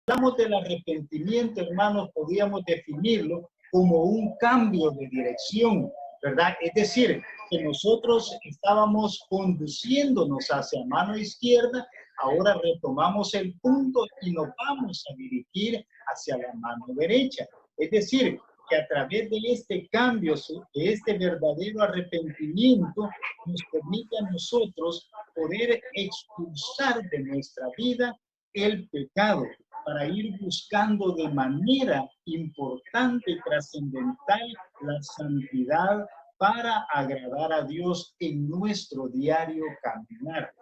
hablamos del arrepentimiento, hermanos, podríamos definirlo como un cambio de dirección, ¿verdad? Es decir, que nosotros estábamos conduciéndonos hacia mano izquierda, ahora retomamos el punto y nos vamos a dirigir hacia la mano derecha. Es decir, que a través de este cambio, de este verdadero arrepentimiento, nos permite a nosotros poder expulsar de nuestra vida el pecado, para ir buscando de manera importante y trascendental la santidad para agradar a Dios en nuestro diario caminar.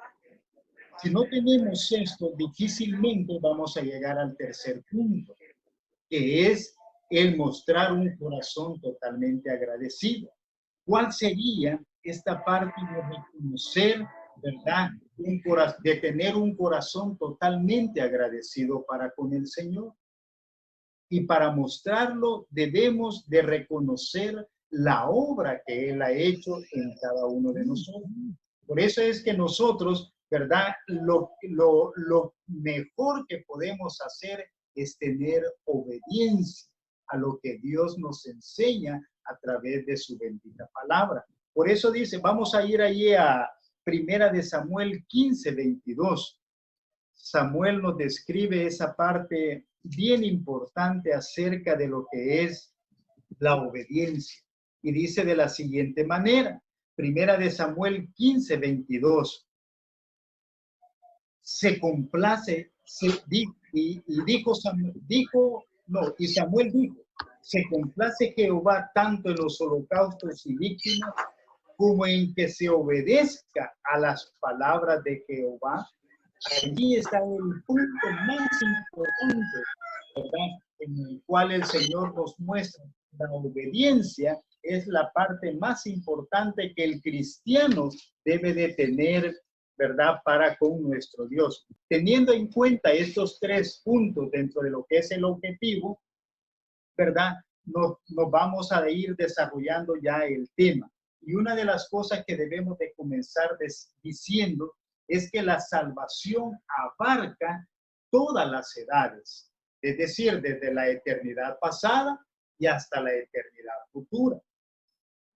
Si no tenemos esto, difícilmente vamos a llegar al tercer punto, que es el mostrar un corazón totalmente agradecido. ¿Cuál sería esta parte de reconocer, verdad, de tener un corazón totalmente agradecido para con el Señor? Y para mostrarlo debemos de reconocer la obra que Él ha hecho en cada uno de nosotros. Por eso es que nosotros, ¿verdad? Lo mejor que podemos hacer es tener obediencia a lo que Dios nos enseña a través de su bendita palabra. Por eso dice, vamos a ir allí a Primera de Samuel 15:22. Samuel nos describe esa parte bien importante acerca de lo que es la obediencia. Y dice de la siguiente manera, Primera de Samuel 15:22. Se complace, y Samuel dijo, se complace Jehová tanto en los holocaustos y víctimas como en que se obedezca a las palabras de Jehová. Allí está el punto más importante, ¿verdad? En el cual el Señor nos muestra la obediencia es la parte más importante que el cristiano debe de tener, ¿verdad? Para con nuestro Dios. Teniendo en cuenta estos tres puntos dentro de lo que es el objetivo, ¿verdad? Nos vamos a ir desarrollando ya el tema. Y una de las cosas que debemos de comenzar diciendo es que la salvación abarca todas las edades, es decir, desde la eternidad pasada y hasta la eternidad futura.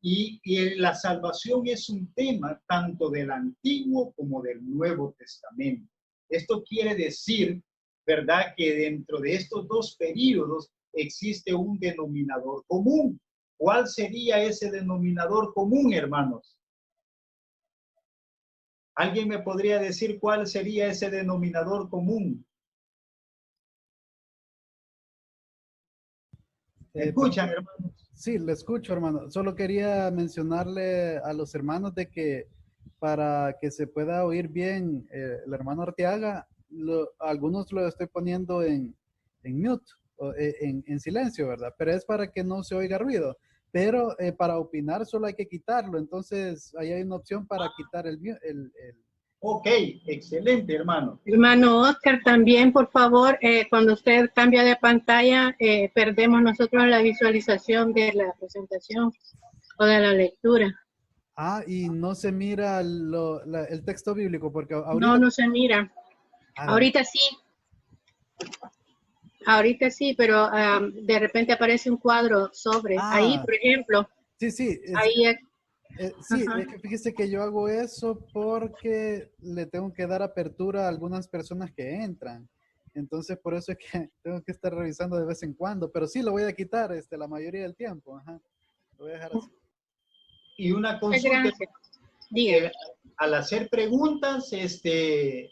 Y la salvación es un tema tanto del Antiguo como del Nuevo Testamento. Esto quiere decir, ¿verdad?, que dentro de estos dos períodos existe un denominador común. ¿Cuál sería ese denominador común, hermanos? ¿Alguien me podría decir cuál sería ese denominador común? ¿Me escuchan, hermanos? Sí, le escucho, hermano. Solo quería mencionarle a los hermanos de que para que se pueda oír bien el hermano Arteaga, algunos lo estoy poniendo en mute, en silencio, ¿verdad? Pero es para que no se oiga ruido. Pero para opinar solo hay que quitarlo. Entonces, ahí hay una opción para quitar el. Ok, excelente, hermano. Hermano Oscar, también, por favor, cuando usted cambia de pantalla, perdemos nosotros la visualización de la presentación o de la lectura. Ah, y no se mira el texto bíblico, porque ahorita... No se mira. Ahorita sí. Ahorita sí, pero de repente aparece un cuadro sobre. Ahí, por ejemplo. Sí, sí. Ahí sí, es que fíjese que yo hago eso porque le tengo que dar apertura a algunas personas que entran. Entonces, por eso es que tengo que estar revisando de vez en cuando. Pero sí, lo voy a quitar la mayoría del tiempo. Ajá. Lo voy a dejar así. Y una consulta. Al hacer preguntas, ¿se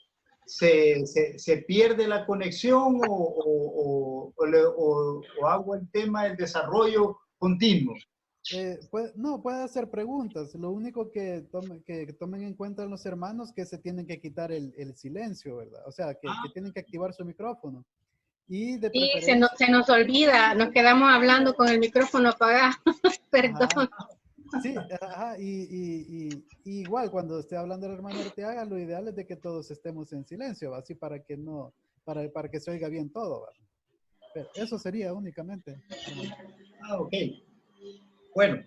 pierde la conexión o hago el tema del desarrollo continuo? No, puede hacer preguntas. Lo único que tomen en cuenta los hermanos que se tienen que quitar el silencio, ¿verdad? O sea, que tienen que activar su micrófono. Y de preferencia... se nos olvida, nos quedamos hablando con el micrófono apagado. Perdón. Sí, ajá, y igual cuando esté hablando el hermano Arteaga, lo ideal es de que todos estemos en silencio, así para que no, para que se oiga bien todo, ¿verdad? Pero eso sería únicamente. Ok. Bueno,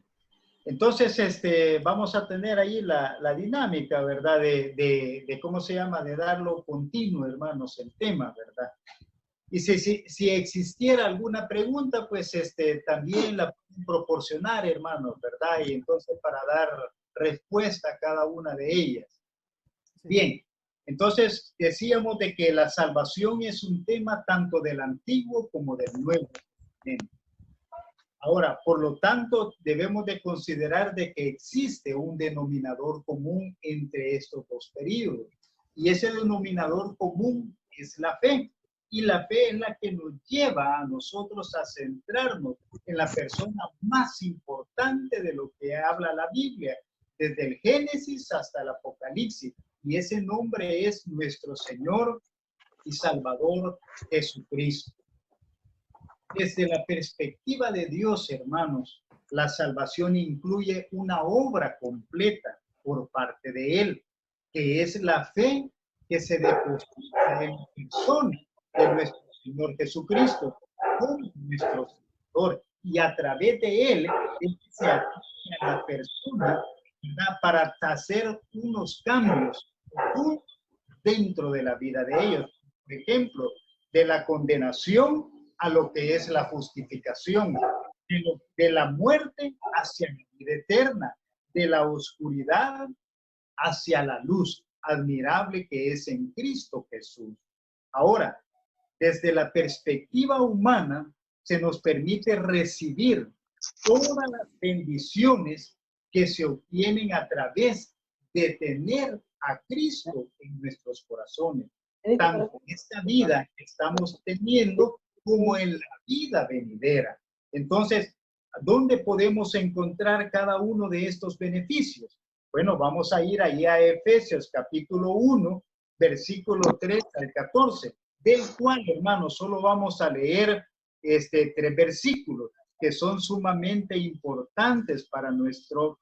entonces vamos a tener ahí la dinámica, ¿verdad? De cómo se llama, de darlo continuo, hermanos, el tema, ¿verdad? Y si existiera alguna pregunta, pues también la pueden proporcionar, hermanos, ¿verdad? Y entonces para dar respuesta a cada una de ellas. Sí. Bien, entonces decíamos de que la salvación es un tema tanto del Antiguo como del Nuevo Testamento. Ahora, por lo tanto, debemos de considerar de que existe un denominador común entre estos dos períodos. Y ese denominador común es la fe. Y la fe es la que nos lleva a nosotros a centrarnos en la persona más importante de lo que habla la Biblia, desde el Génesis hasta el Apocalipsis. Y ese nombre es nuestro Señor y Salvador Jesucristo. Desde la perspectiva de Dios, hermanos, la salvación incluye una obra completa por parte de Él, que es la fe que se deposita en la persona de nuestro Señor Jesucristo como nuestro Salvador. Y a través de Él, Él se aplica a la persona, ¿verdad?, para hacer unos cambios dentro de la vida de ellos. Por ejemplo, de la condenación a lo que es la justificación, de la muerte hacia la vida eterna, de la oscuridad hacia la luz admirable que es en Cristo Jesús. Ahora, desde la perspectiva humana, se nos permite recibir todas las bendiciones que se obtienen a través de tener a Cristo en nuestros corazones, tanto en esta vida que estamos teniendo como en la vida venidera. Entonces, ¿dónde podemos encontrar cada uno de estos beneficios? Bueno, vamos a ir ahí a Efesios capítulo 1, versículo 3 al 14, del cual, hermanos, solo vamos a leer 3 versículos que son sumamente importantes para nuestro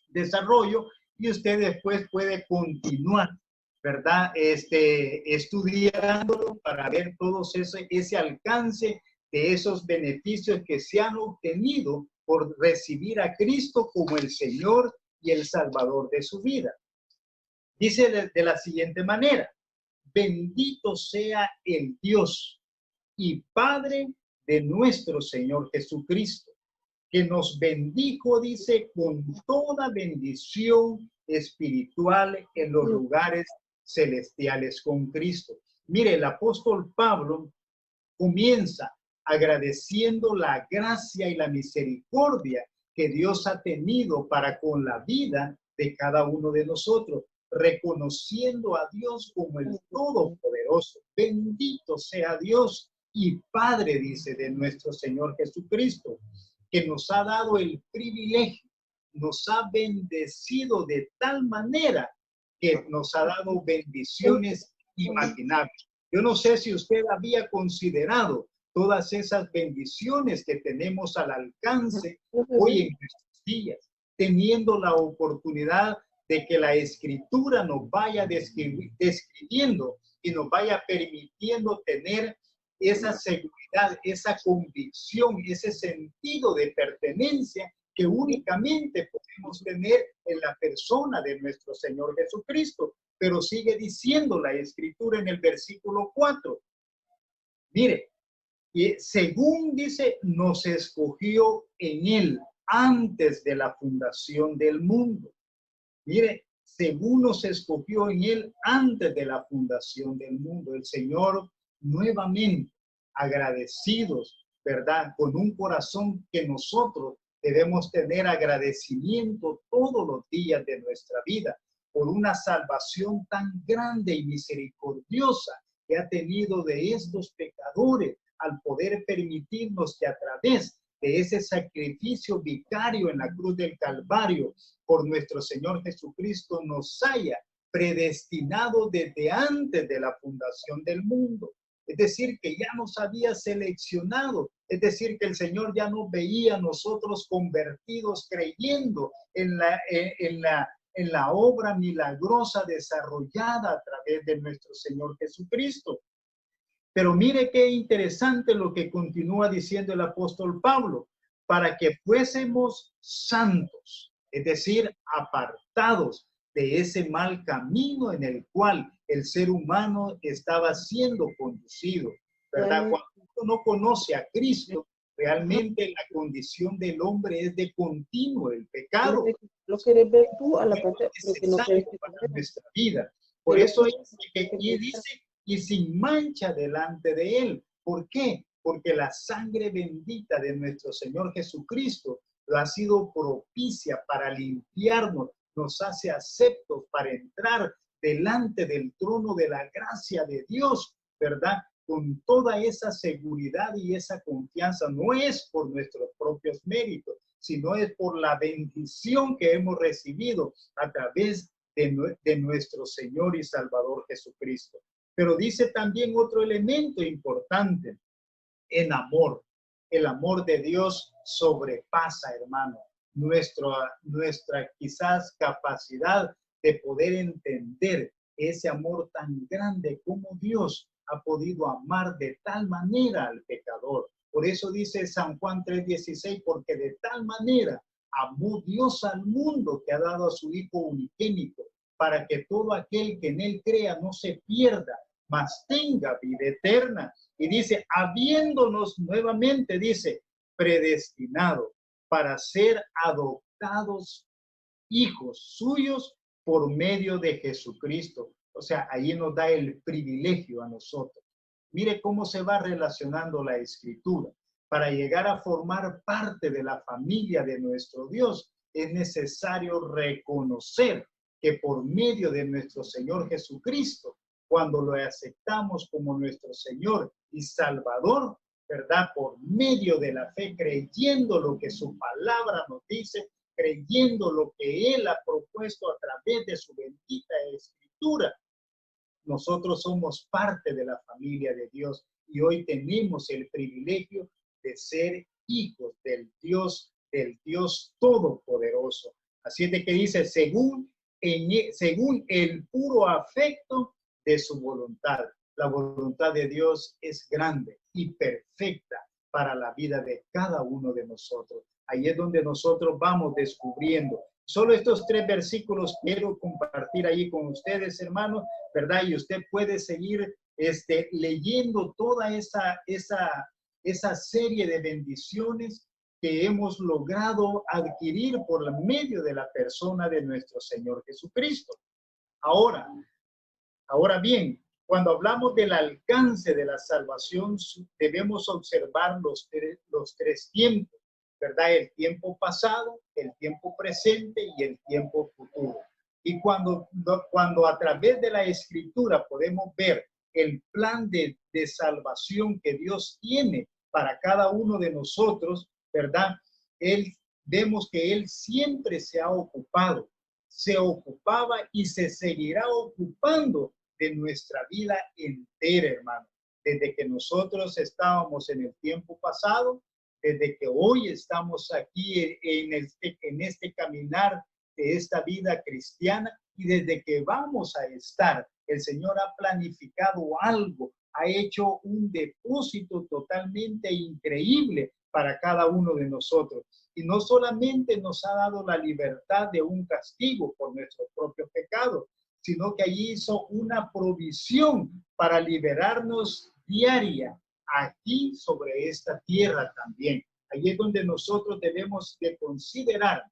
desarrollo, y usted después puede continuar, ¿verdad? Estudiándolo para ver todo ese alcance de esos beneficios que se han obtenido por recibir a Cristo como el Señor y el Salvador de su vida. Dice de la siguiente manera: bendito sea el Dios y Padre de nuestro Señor Jesucristo, que nos bendijo, dice, con toda bendición espiritual en los lugares celestiales con Cristo. Mire, el apóstol Pablo comienza agradeciendo la gracia y la misericordia que Dios ha tenido para con la vida de cada uno de nosotros, reconociendo a Dios como el Todopoderoso. Bendito sea Dios y Padre, dice, de nuestro Señor Jesucristo, que nos ha dado el privilegio, nos ha bendecido de tal manera que nos ha dado bendiciones inimaginables. Yo no sé si usted había considerado todas esas bendiciones que tenemos al alcance hoy en nuestros días, teniendo la oportunidad de que la Escritura nos vaya describiendo y nos vaya permitiendo tener esa seguridad, esa convicción, ese sentido de pertenencia que únicamente podemos tener en la persona de nuestro Señor Jesucristo. Pero sigue diciendo la Escritura en el versículo 4. Mire, y según dice, nos escogió en Él antes de la fundación del mundo. Mire, según nos escogió en Él antes de la fundación del mundo. El Señor, nuevamente agradecidos, ¿verdad? Con un corazón que nosotros debemos tener agradecimiento todos los días de nuestra vida por una salvación tan grande y misericordiosa que ha tenido de estos pecadores, al poder permitirnos que a través de ese sacrificio vicario en la cruz del Calvario por nuestro Señor Jesucristo nos haya predestinado desde antes de la fundación del mundo. Es decir, que ya nos había seleccionado. Es decir, que el Señor ya nos veía a nosotros convertidos creyendo en la obra milagrosa desarrollada a través de nuestro Señor Jesucristo. Pero mire qué interesante lo que continúa diciendo el apóstol Pablo: para que fuésemos santos, es decir, apartados de ese mal camino en el cual el ser humano estaba siendo conducido, ¿verdad? Cuando uno no conoce a Cristo, realmente la condición del hombre es de continuo el pecado. Lo quieres ver tú a la Es parte, lo que no necesario quieres que para te vean. nuestra vida. Por eso es que aquí dice, y sin mancha delante de Él. ¿Por qué? Porque la sangre bendita de nuestro Señor Jesucristo ha sido propicia para limpiarnos, nos hace aceptos para entrar delante del trono de la gracia de Dios, ¿verdad? Con toda esa seguridad y esa confianza. No es por nuestros propios méritos, sino es por la bendición que hemos recibido a través de nuestro Señor y Salvador Jesucristo. Pero dice también otro elemento importante, el amor. El amor de Dios sobrepasa, hermano, nuestra quizás capacidad de poder entender ese amor tan grande como Dios ha podido amar de tal manera al pecador. Por eso dice San Juan 3:16, porque de tal manera amó Dios al mundo que ha dado a su Hijo unigénito, para que todo aquel que en él crea no se pierda, mas tenga vida eterna. Y dice, habiéndonos nuevamente, dice, predestinado para ser adoptados hijos suyos por medio de Jesucristo. O sea, ahí nos da el privilegio a nosotros. Mire cómo se va relacionando la Escritura. Para llegar a formar parte de la familia de nuestro Dios, es necesario reconocer que por medio de nuestro Señor Jesucristo, cuando lo aceptamos como nuestro Señor y Salvador, ¿verdad? Por medio de la fe, creyendo lo que su palabra nos dice, creyendo lo que Él ha propuesto a través de su bendita Escritura, nosotros somos parte de la familia de Dios y hoy tenemos el privilegio de ser hijos del Dios Todopoderoso. Así es de que dice, según el puro afecto de su voluntad. La voluntad de Dios es grande y perfecta para la vida de cada uno de nosotros. Ahí es donde nosotros vamos descubriendo. Solo estos 3 versículos quiero compartir ahí con ustedes, hermanos, ¿verdad? Y usted puede seguir leyendo toda esa serie de bendiciones que hemos logrado adquirir por medio de la persona de nuestro Señor Jesucristo. Ahora bien, cuando hablamos del alcance de la salvación, debemos observar los tres tiempos, ¿verdad? El tiempo pasado, el tiempo presente y el tiempo futuro. Y cuando a través de la Escritura podemos ver el plan de salvación que Dios tiene para cada uno de nosotros, ¿verdad? Vemos que Él siempre se ocupaba y se seguirá ocupando de nuestra vida entera, hermano. Desde que nosotros estábamos en el tiempo pasado, desde que hoy estamos aquí en este caminar de esta vida cristiana y desde que vamos a estar, el Señor ha planificado algo, ha hecho un depósito totalmente increíble para cada uno de nosotros. Y no solamente nos ha dado la libertad de un castigo por nuestros propios pecados, sino que allí hizo una provisión para liberarnos diaria aquí sobre esta tierra también. Allí es donde nosotros debemos de considerar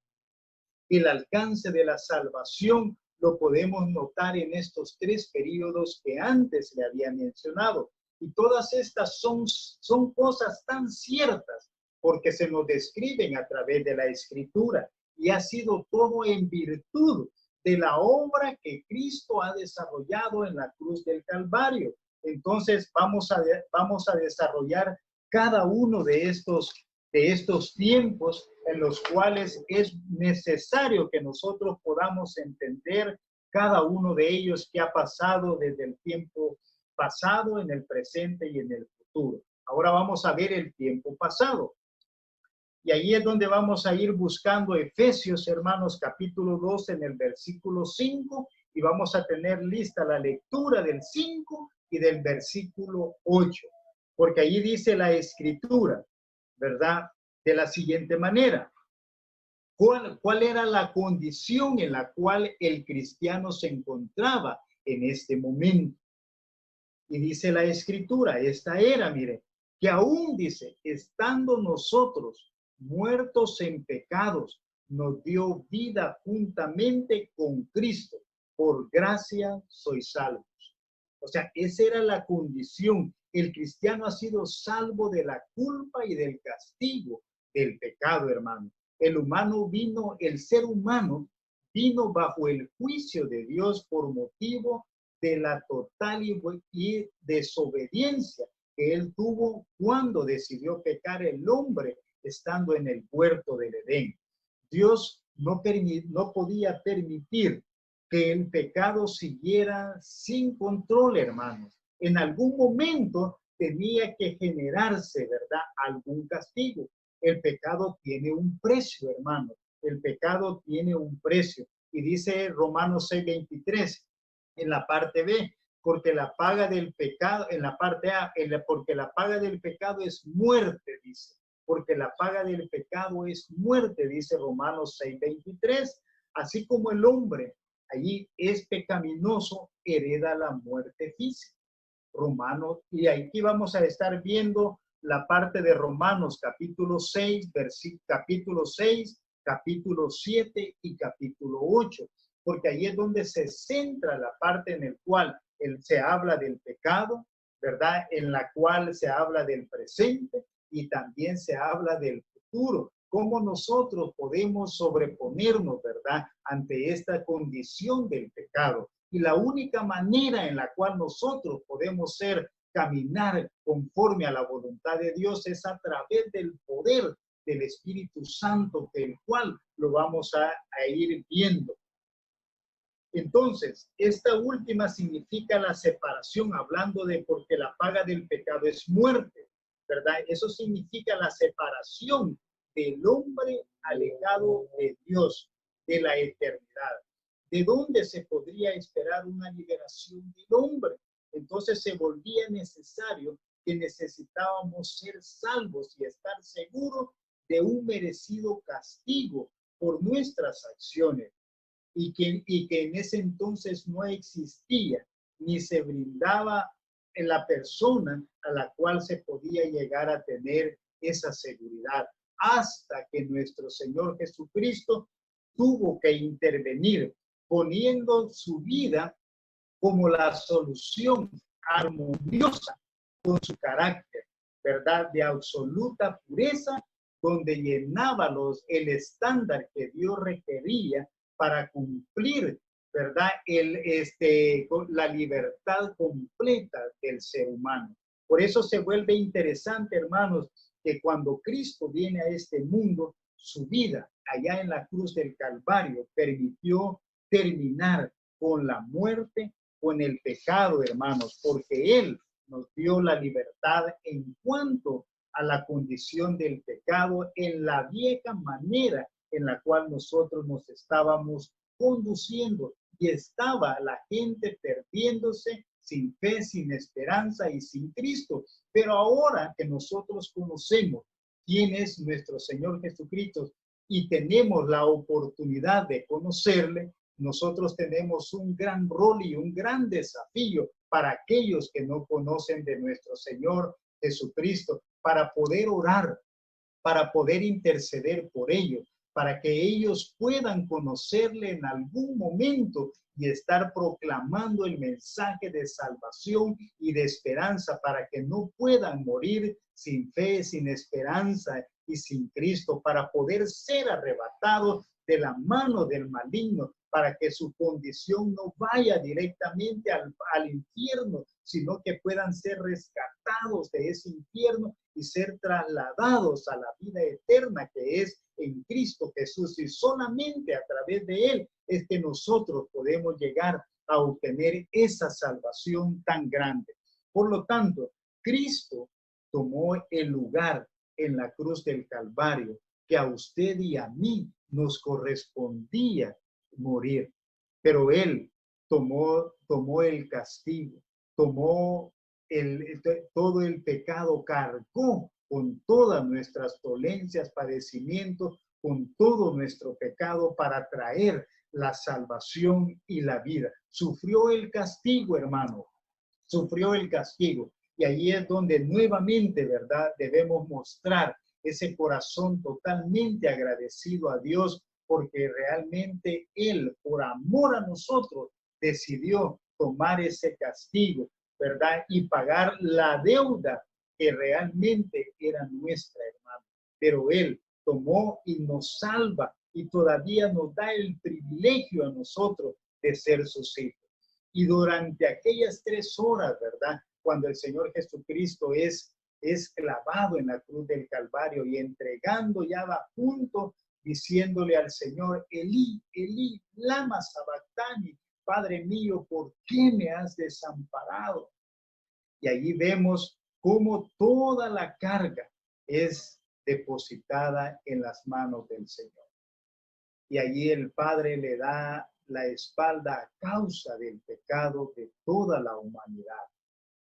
el alcance de la salvación. Lo podemos notar en estos 3 periodos que antes le había mencionado. Y todas estas son cosas tan ciertas porque se nos describen a través de la Escritura y ha sido todo en virtud de la obra que Cristo ha desarrollado en la cruz del Calvario. Entonces vamos a desarrollar cada uno de estos tiempos en los cuales es necesario que nosotros podamos entender cada uno de ellos que ha pasado desde el tiempo pasado, en el presente y en el futuro. Ahora vamos a ver el tiempo pasado. Y ahí es donde vamos a ir buscando Efesios, hermanos, capítulo 2 en el versículo 5 y vamos a tener lista la lectura del 5 y del versículo 8. Porque allí dice la Escritura, ¿verdad? De la siguiente manera. ¿Cuál era la condición en la cual el cristiano se encontraba en este momento? Y dice la Escritura, esta era, mire, que aún dice, estando nosotros muertos en pecados, nos dio vida juntamente con Cristo. Por gracia sois salvos. O sea, esa era la condición. El cristiano ha sido salvo de la culpa y del castigo del pecado, hermano. El ser humano vino bajo el juicio de Dios por motivo de la total y desobediencia que él tuvo cuando decidió pecar el hombre estando en el huerto del Edén. Dios no podía permitir que el pecado siguiera sin control, hermanos. En algún momento tenía que generarse, ¿verdad?, algún castigo. El pecado tiene un precio, hermano. El pecado tiene un precio. Y dice Romanos 6:23 en la parte B, porque la paga del pecado, en la parte A, porque la paga del pecado es muerte, dice. Porque la paga del pecado es muerte, dice Romanos 6:23. Así como el hombre allí es pecaminoso, hereda la muerte física. Romanos, y aquí vamos a estar viendo la parte de Romanos capítulo 6, capítulo 6, capítulo 7 y capítulo 8, porque ahí es donde se centra la parte en la cual se habla del pecado, ¿verdad? En la cual se habla del presente y también se habla del futuro. ¿Cómo nosotros podemos sobreponernos, verdad, ante esta condición del pecado? Y la única manera en la cual nosotros podemos caminar conforme a la voluntad de Dios es a través del poder del Espíritu Santo, del cual lo vamos a ir viendo. Entonces, esta última significa la separación, hablando de porque la paga del pecado es muerte, ¿verdad? Eso significa la separación del hombre alejado de Dios, de la eternidad. ¿De dónde se podría esperar una liberación del hombre? Entonces se volvía necesario que necesitábamos ser salvos y estar seguros de un merecido castigo por nuestras acciones. Y que en ese entonces no existía ni se brindaba en la persona a la cual se podía llegar a tener esa seguridad, hasta que nuestro Señor Jesucristo tuvo que intervenir, poniendo su vida como la solución armoniosa con su carácter, ¿verdad?, de absoluta pureza, donde llenaba el estándar que Dios requería para cumplir, ¿verdad?, la libertad completa del ser humano. Por eso se vuelve interesante, hermanos, que cuando Cristo viene a este mundo, su vida allá en la cruz del Calvario permitió terminar con la muerte, con el pecado, hermanos, porque Él nos dio la libertad en cuanto a la condición del pecado, en la vieja manera en la cual nosotros nos estábamos conduciendo, y estaba la gente perdiéndose sin fe, sin esperanza y sin Cristo. Pero ahora que nosotros conocemos quién es nuestro Señor Jesucristo y tenemos la oportunidad de conocerle, nosotros tenemos un gran rol y un gran desafío para aquellos que no conocen de nuestro Señor Jesucristo, para poder orar, para poder interceder por ellos, para que ellos puedan conocerle en algún momento y estar proclamando el mensaje de salvación y de esperanza, para que no puedan morir sin fe, sin esperanza y sin Cristo, para poder ser arrebatados de la mano del maligno, para que su condición no vaya directamente al infierno, sino que puedan ser rescatados de ese infierno y ser trasladados a la vida eterna que es en Cristo Jesús. Y solamente a través de Él es que nosotros podemos llegar a obtener esa salvación tan grande. Por lo tanto, Cristo tomó el lugar en la cruz del Calvario que a usted y a mí nos correspondía morir. Pero Él tomó el castigo, tomó todo el pecado, cargó con todas nuestras dolencias, padecimientos, con todo nuestro pecado para traer la salvación y la vida. Sufrió el castigo, hermano, sufrió el castigo. Y ahí es donde nuevamente, ¿verdad? Debemos mostrar ese corazón totalmente agradecido a Dios, porque realmente Él, por amor a nosotros, decidió tomar ese castigo, ¿verdad? Y pagar la deuda que realmente era nuestra, hermano. Pero Él tomó y nos salva y todavía nos da el privilegio a nosotros de ser sus hijos. Y durante aquellas 3 horas, ¿verdad? Cuando el Señor Jesucristo es clavado en la cruz del Calvario y entregando, ya va junto, diciéndole al Señor, Elí, Elí, lama sabactani, Padre mío, ¿por qué me has desamparado? Y allí vemos cómo toda la carga es depositada en las manos del Señor. Y allí el Padre le da la espalda a causa del pecado de toda la humanidad,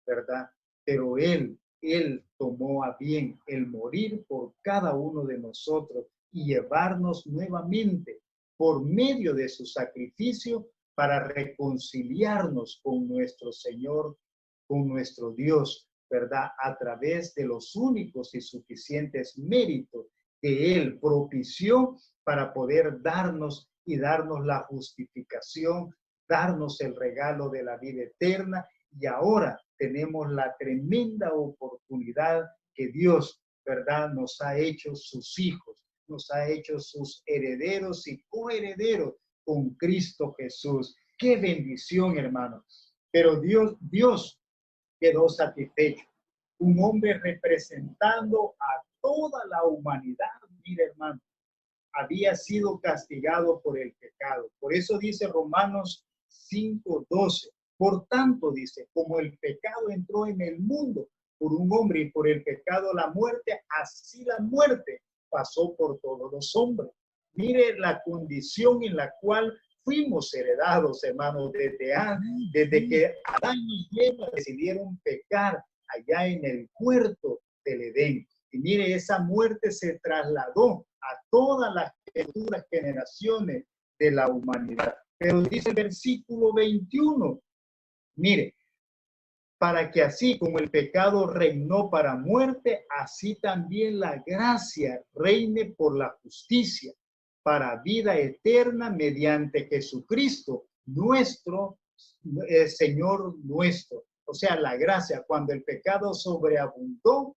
¿verdad? Pero Él tomó a bien el morir por cada uno de nosotros y llevarnos nuevamente por medio de su sacrificio para reconciliarnos con nuestro Señor, con nuestro Dios, ¿verdad? A través de los únicos y suficientes méritos que Él propició para poder darnos la justificación, darnos el regalo de la vida eterna. Y ahora tenemos la tremenda oportunidad que Dios, ¿verdad?, nos ha hecho sus hijos, nos ha hecho sus herederos y coherederos con Cristo Jesús. ¡Qué bendición, hermano! Pero Dios quedó satisfecho. Un hombre representando a toda la humanidad, mire, hermano, había sido castigado por el pecado. Por eso dice Romanos 5:12. Por tanto, dice, como el pecado entró en el mundo por un hombre y por el pecado la muerte, así la muerte pasó por todos los hombres. Mire la condición en la cual fuimos heredados, hermanos, desde que Adán y Eva decidieron pecar allá en el huerto del Edén. Y mire, esa muerte se trasladó a todas las futuras generaciones de la humanidad. Pero dice el versículo 21, mire, para que así como el pecado reinó para muerte, así también la gracia reine por la justicia, para vida eterna mediante Jesucristo, nuestro Señor nuestro. O sea, la gracia, cuando el pecado sobreabundó,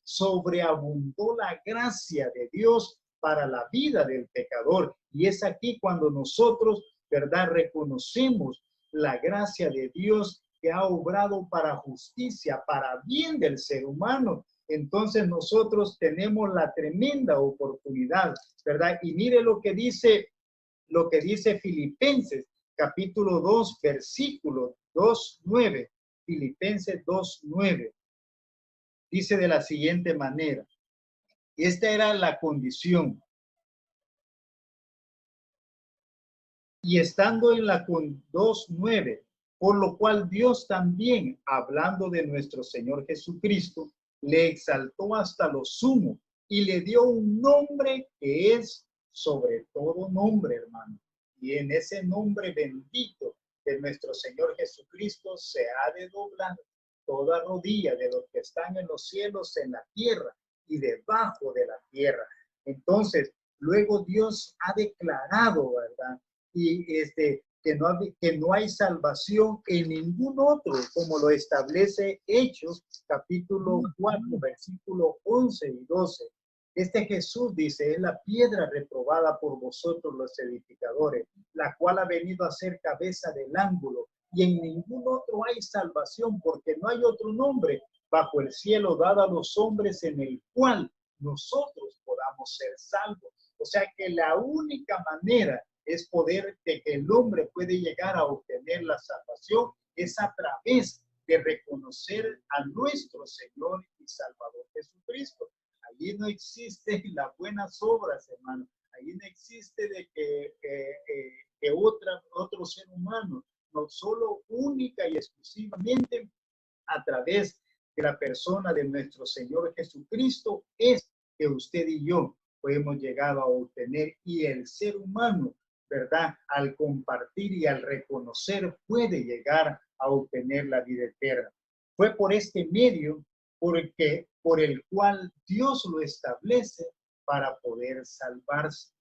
sobreabundó la gracia de Dios para la vida del pecador. Y es aquí cuando nosotros, ¿verdad?, reconocemos la gracia de Dios que ha obrado para justicia, para bien del ser humano. Entonces nosotros tenemos la tremenda oportunidad, ¿verdad? Y mire lo que dice Filipenses, capítulo 2, versículo 2:9. Filipenses 2:9. Dice de la siguiente manera. Esta era la condición. Y estando en la 2:9, por lo cual Dios también, hablando de nuestro Señor Jesucristo, le exaltó hasta lo sumo y le dio un nombre que es sobre todo nombre, hermano. Y en ese nombre bendito de nuestro Señor Jesucristo se ha de doblar toda rodilla de los que están en los cielos, en la tierra y debajo de la tierra. Entonces, luego Dios ha declarado, ¿verdad?, y que no hay salvación en ningún otro, como lo establece Hechos, capítulo 4, versículo 11 y 12. Jesús dice, es la piedra reprobada por vosotros los edificadores, la cual ha venido a ser cabeza del ángulo, y en ningún otro hay salvación, porque no hay otro nombre bajo el cielo dado a los hombres en el cual nosotros podamos ser salvos. O sea que la única manera es poder de que el hombre puede llegar a obtener la salvación es a través de reconocer a nuestro Señor y Salvador Jesucristo. Allí no existe las buenas obras, hermano. Allí no existe de que otro ser humano, no, solo única y exclusivamente a través de la persona de nuestro Señor Jesucristo es que usted y yo hemos llegado a obtener, y el ser humano ¿verdad? Al compartir y al reconocer puede llegar a obtener la vida eterna. Fue por este medio por el cual Dios lo establece para poder salvarse.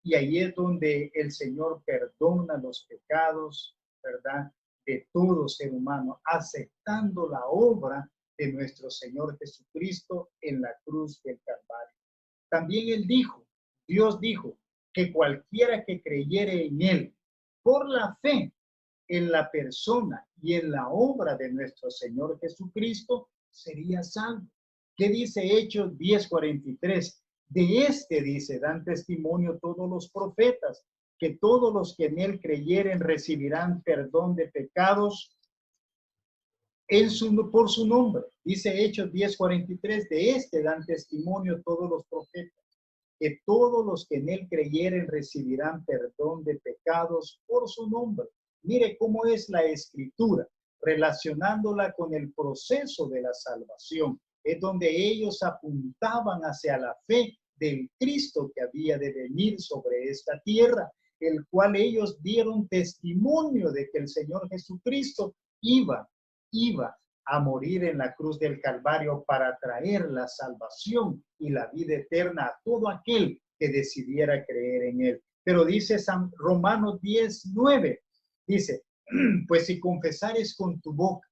Y ahí es donde el Señor perdona los pecados, ¿verdad? De todo ser humano, aceptando la obra de nuestro Señor Jesucristo en la cruz del Calvario. También Dios dijo, que cualquiera que creyere en Él, por la fe en la persona y en la obra de nuestro Señor Jesucristo, sería salvo. ¿Qué dice Hechos 10:43? De dice, dan testimonio todos los profetas, que todos los que en Él creyeren recibirán perdón de pecados por su nombre. Dice Hechos 10:43, de dan testimonio todos los profetas, que todos los que en Él creyeren recibirán perdón de pecados por su nombre. Mire cómo es la Escritura, relacionándola con el proceso de la salvación. Es donde ellos apuntaban hacia la fe del Cristo que había de venir sobre esta tierra, el cual ellos dieron testimonio de que el Señor Jesucristo iba a morir en la cruz del Calvario para traer la salvación y la vida eterna a todo aquel que decidiera creer en Él. Pero dice Romanos 10:9, dice, pues si confesares con tu boca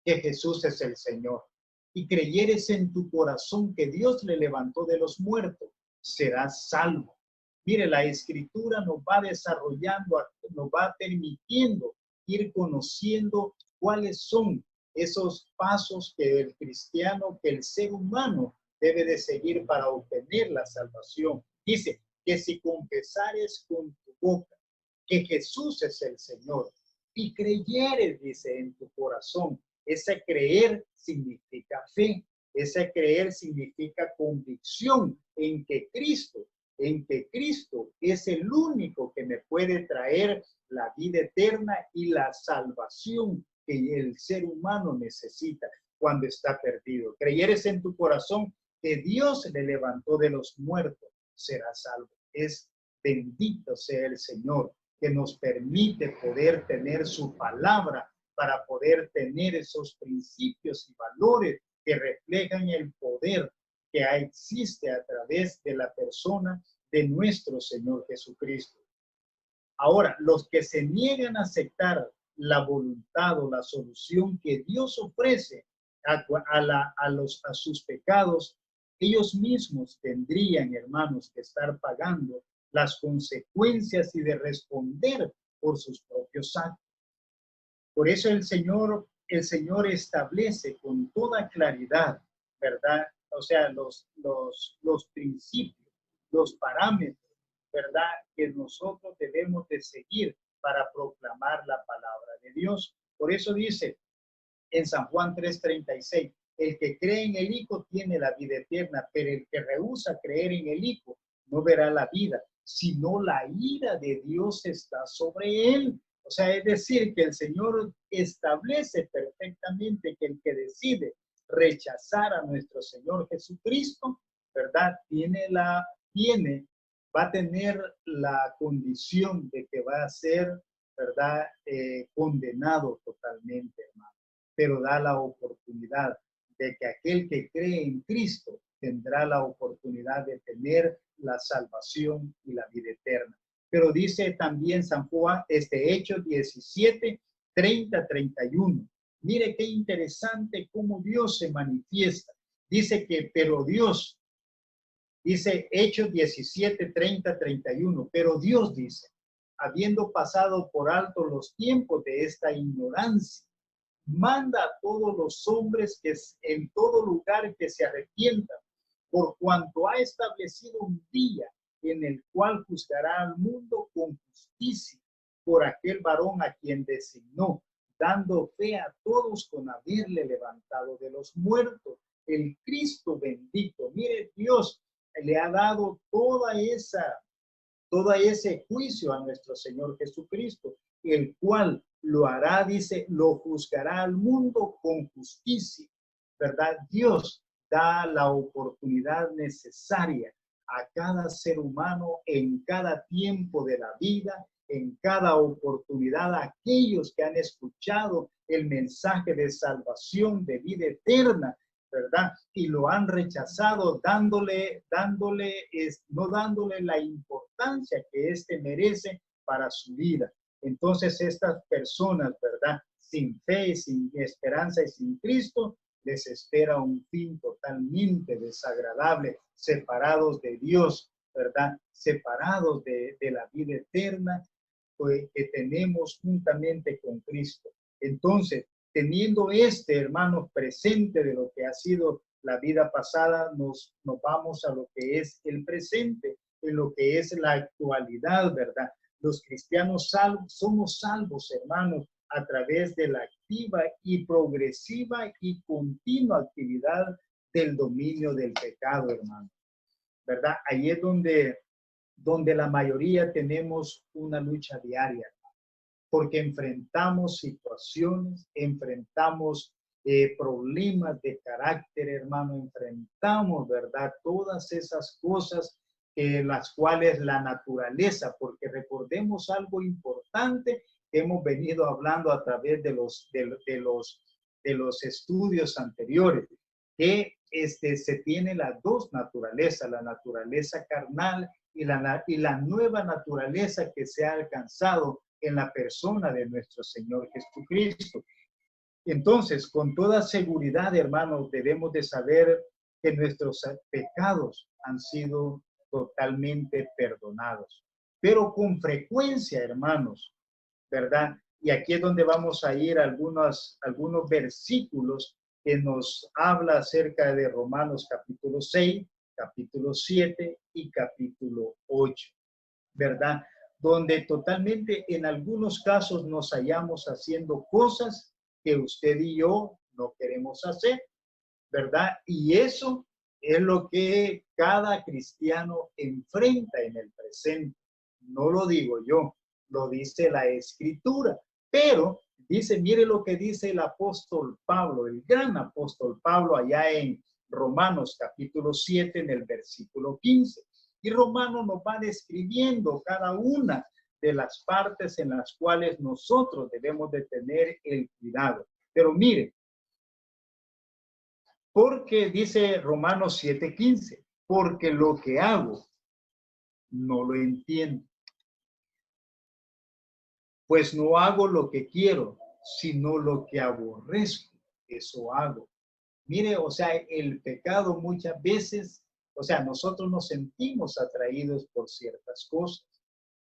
que Jesús es el Señor y creyeres en tu corazón que Dios le levantó de los muertos, serás salvo. Mire, la Escritura nos va desarrollando, nos va permitiendo ir conociendo cuáles son esos pasos que el cristiano, que el ser humano debe de seguir para obtener la salvación. Dice que si confesares con tu boca que Jesús es el Señor y creyeres, dice, en tu corazón. Ese creer significa fe. Ese creer significa convicción en que Cristo es el único que me puede traer la vida eterna y la salvación que el ser humano necesita cuando está perdido. Creyeres en tu corazón que Dios le levantó de los muertos, serás salvo. Es bendito sea el Señor que nos permite poder tener su palabra para poder tener esos principios y valores que reflejan el poder que existe a través de la persona de nuestro Señor Jesucristo. Ahora, los que se niegan a aceptar la voluntad o la solución que Dios ofrece a sus pecados, ellos mismos tendrían, hermanos, que estar pagando las consecuencias y de responder por sus propios actos. Por eso el Señor establece con toda claridad, ¿verdad? O sea, los principios, los parámetros, ¿verdad? Que nosotros debemos de seguir para proclamar la palabra de Dios. Por eso dice en San Juan 3:36, el que cree en el Hijo tiene la vida eterna, pero el que rehúsa creer en el Hijo no verá la vida, sino la ira de Dios está sobre él. O sea, es decir, que el Señor establece perfectamente que el que decide rechazar a nuestro Señor Jesucristo, ¿verdad? Va a tener la condición de que va a ser, ¿verdad? Condenado totalmente, hermano. Pero da la oportunidad de que aquel que cree en Cristo tendrá la oportunidad de tener la salvación y la vida eterna. Pero dice también San Juan, Hechos 17, 30, 31. Mire qué interesante cómo Dios se manifiesta. Dice que, pero Dios, dice Hechos 17, 30, 31, pero Dios dice, habiendo pasado por alto los tiempos de esta ignorancia, manda a todos los hombres que en todo lugar que se arrepientan, por cuanto ha establecido un día en el cual juzgará al mundo con justicia por aquel varón a quien designó, dando fe a todos con haberle levantado de los muertos, el Cristo bendito. Mire, Dios le ha dado todo ese juicio a nuestro Señor Jesucristo, el cual lo hará, dice, lo juzgará al mundo con justicia, ¿verdad? Dios da la oportunidad necesaria a cada ser humano en cada tiempo de la vida, en cada oportunidad, a aquellos que han escuchado el mensaje de salvación, de vida eterna, ¿verdad? Y lo han rechazado, no dándole la importancia que éste merece para su vida. Entonces estas personas, ¿verdad? Sin fe, sin esperanza y sin Cristo, les espera un fin totalmente desagradable, separados de Dios, ¿verdad? Separados de la vida eterna que tenemos juntamente con Cristo. Entonces, teniendo hermanos, presente de lo que ha sido la vida pasada, nos vamos a lo que es el presente, en lo que es la actualidad, ¿verdad? Los cristianos somos salvos, hermanos, a través de la activa y progresiva y continua actividad del dominio del pecado, hermano, ¿verdad? Ahí es donde la mayoría tenemos una lucha diaria, porque enfrentamos situaciones, enfrentamos problemas de carácter, hermano, enfrentamos, ¿verdad? Todas esas cosas las cuales la naturaleza, porque recordemos algo importante que hemos venido hablando a través de los estudios anteriores, que se tiene las dos naturalezas, la naturaleza carnal y la nueva naturaleza que se ha alcanzado en la persona de nuestro Señor Jesucristo. Entonces, con toda seguridad, hermanos, debemos de saber que nuestros pecados han sido totalmente perdonados. Pero con frecuencia, hermanos, ¿verdad? Y aquí es donde vamos a ir a algunos versículos que nos habla acerca de Romanos capítulo 6, capítulo 7 y capítulo 8, ¿verdad? Donde totalmente en algunos casos nos hallamos haciendo cosas que usted y yo no queremos hacer, ¿verdad? Y eso es lo que cada cristiano enfrenta en el presente. No lo digo yo, lo dice la Escritura. Pero dice, mire lo que dice el apóstol Pablo, el gran apóstol Pablo, allá en Romanos capítulo 7, en el versículo 15. Y Romano nos va describiendo cada una de las partes en las cuales nosotros debemos de tener el cuidado. Pero mire, porque dice Romanos 7:15, porque lo que hago no lo entiendo. Pues no hago lo que quiero, sino lo que aborrezco, eso hago. Mire, o sea, el pecado muchas veces, o sea, nosotros nos sentimos atraídos por ciertas cosas.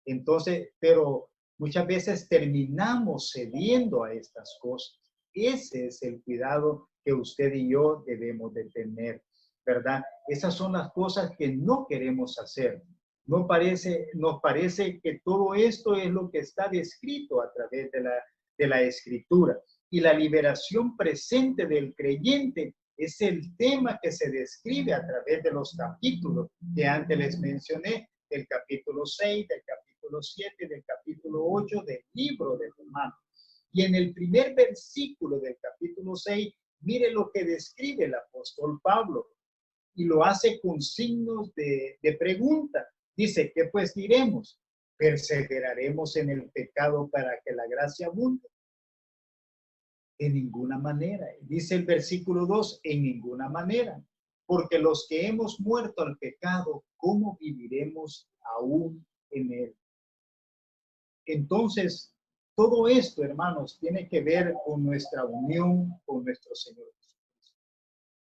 Entonces, pero muchas veces terminamos cediendo a estas cosas. Ese es el cuidado que usted y yo debemos de tener, ¿verdad? Esas son las cosas que no queremos hacer. Nos parece que todo esto es lo que está descrito a través de la Escritura. Y la liberación presente del creyente es el tema que se describe a través de los capítulos que antes les mencioné, del capítulo 6, del capítulo 7, del capítulo 8 del libro de Romanos. Y en el primer versículo del capítulo 6, mire lo que describe el apóstol Pablo, y lo hace con signos de pregunta. Dice, ¿qué pues diremos? ¿Perseveraremos en el pecado para que la gracia abunde? En ninguna manera. Dice el versículo 2, en ninguna manera. Porque los que hemos muerto al pecado, ¿cómo viviremos aún en él? Entonces, todo esto, hermanos, tiene que ver con nuestra unión con nuestro Señor Jesucristo.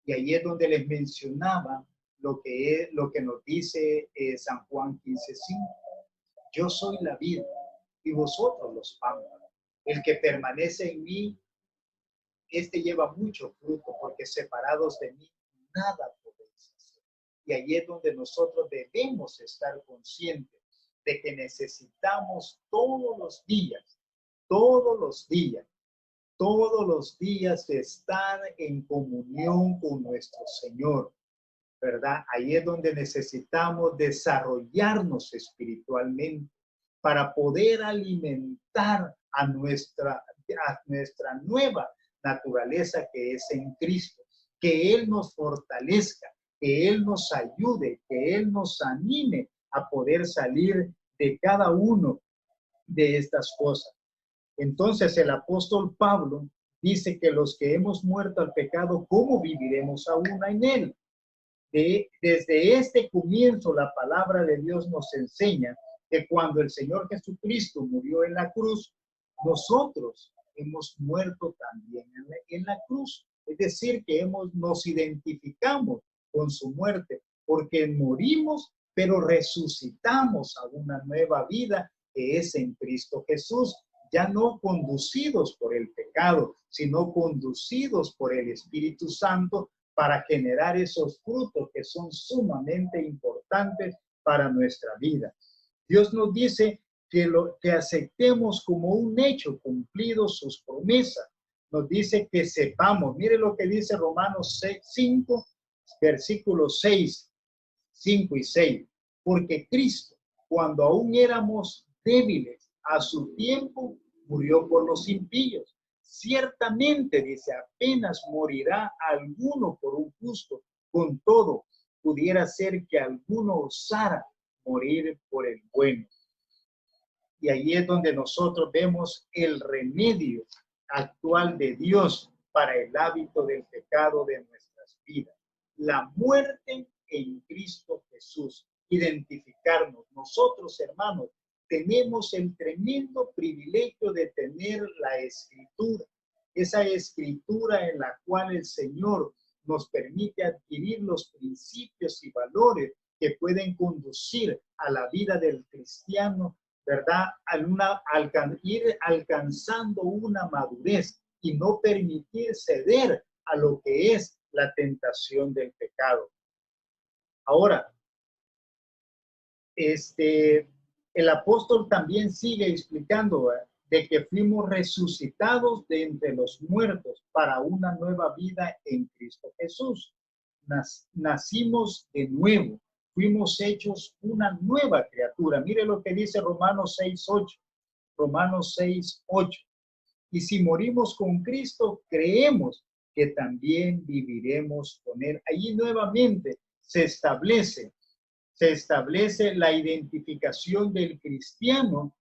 Y ahí es donde les mencionaba lo que nos dice San Juan 15:5. Yo soy la vid y vosotros los pámpanos. El que permanece en mí, este lleva mucho fruto, porque separados de mí, nada podéis hacer. Y ahí es donde nosotros debemos estar conscientes de que necesitamos todos los días de estar en comunión con nuestro Señor, ¿verdad? Ahí es donde necesitamos desarrollarnos espiritualmente para poder alimentar a nuestra nueva naturaleza que es en Cristo, que Él nos fortalezca, que Él nos ayude, que Él nos anime a poder salir de cada uno de estas cosas. Entonces el apóstol Pablo dice que los que hemos muerto al pecado, ¿cómo viviremos aún en él? Desde este comienzo la palabra de Dios nos enseña que cuando el Señor Jesucristo murió en la cruz, nosotros hemos muerto también en la cruz. Es decir, que nos identificamos con su muerte, porque morimos, pero resucitamos a una nueva vida que es en Cristo Jesús, ya no conducidos por el pecado, sino conducidos por el Espíritu Santo para generar esos frutos que son sumamente importantes para nuestra vida. Dios nos dice que aceptemos como un hecho cumplido sus promesas. Nos dice que sepamos, mire lo que dice Romanos 5, versículos 6, 5 y 6. Porque Cristo, cuando aún éramos débiles, a su tiempo murió por los impíos. Ciertamente, dice, apenas morirá alguno por un justo. Con todo, pudiera ser que alguno osara morir por el bueno. Y ahí es donde nosotros vemos el remedio actual de Dios para el hábito del pecado de nuestras vidas. La muerte en Cristo Jesús. Identificarnos. Nosotros, hermanos, tenemos el tremendo privilegio de tener la Escritura. Esa Escritura en la cual el Señor nos permite adquirir los principios y valores que pueden conducir a la vida del cristiano, ¿verdad? Ir alcanzando una madurez y no permitir ceder a lo que es la tentación del pecado. Ahora, el apóstol también sigue explicando de que fuimos resucitados de entre los muertos para una nueva vida en Cristo Jesús. Nacimos de nuevo, fuimos hechos una nueva criatura. Mire lo que dice Romanos 6:8. Romanos 6:8. Y si morimos con Cristo, creemos que también viviremos con Él. Allí nuevamente se establece la identificación del cristiano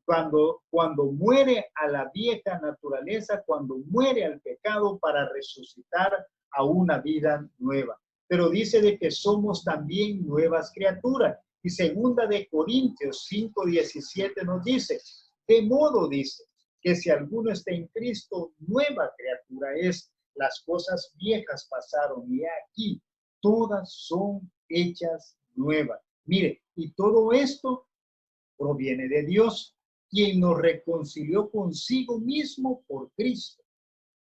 cuando muere a la vieja naturaleza, cuando muere al pecado para resucitar a una vida nueva. Pero dice de que somos también nuevas criaturas. Y segunda de Corintios 5:17 nos dice, de modo dice, que si alguno está en Cristo, nueva criatura es. Las cosas viejas pasaron y aquí todas son hechas nuevas. Mire, y todo esto proviene de Dios, quien nos reconcilió consigo mismo por Cristo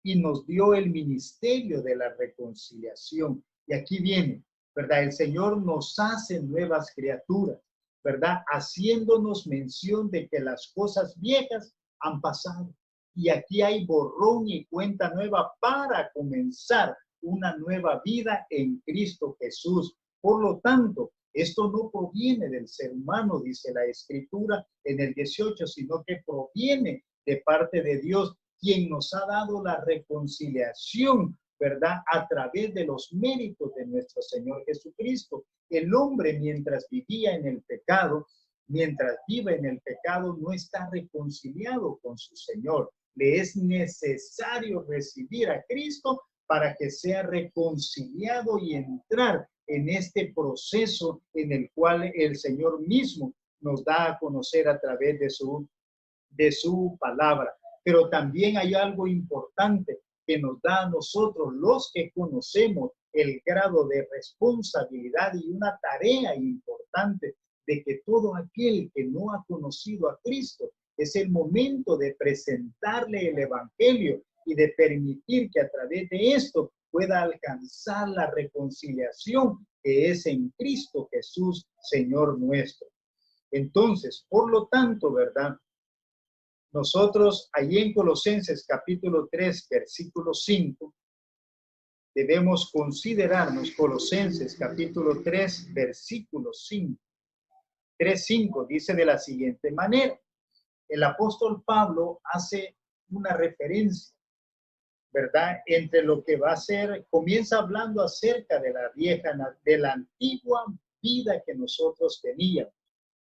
y nos dio el ministerio de la reconciliación. Y aquí viene, ¿verdad? El Señor nos hace nuevas criaturas, ¿verdad? Haciéndonos mención de que las cosas viejas han pasado. Y aquí hay borrón y cuenta nueva para comenzar una nueva vida en Cristo Jesús. Por lo tanto, esto no proviene del ser humano, dice la Escritura en el 18, sino que proviene de parte de Dios, quien nos ha dado la reconciliación, ¿verdad? A través de los méritos de nuestro Señor Jesucristo. El hombre, mientras vivía en el pecado, mientras vive en el pecado, no está reconciliado con su Señor. Le es necesario recibir a Cristo para que sea reconciliado y entrar en este proceso en el cual el Señor mismo nos da a conocer a través de su palabra. Pero también hay algo importante que nos da a nosotros, los que conocemos el grado de responsabilidad y una tarea importante de que todo aquel que no ha conocido a Cristo, es el momento de presentarle el Evangelio y de permitir que a través de esto pueda alcanzar la reconciliación que es en Cristo Jesús, Señor nuestro. Entonces, por lo tanto, ¿verdad? Nosotros, allí en Colosenses capítulo 3, versículo 5, debemos considerarnos, Colosenses capítulo 3, versículo 5. 3:5 dice de la siguiente manera. El apóstol Pablo hace una referencia ¿verdad? Entre lo que va a ser, comienza hablando acerca de la de la antigua vida que nosotros teníamos,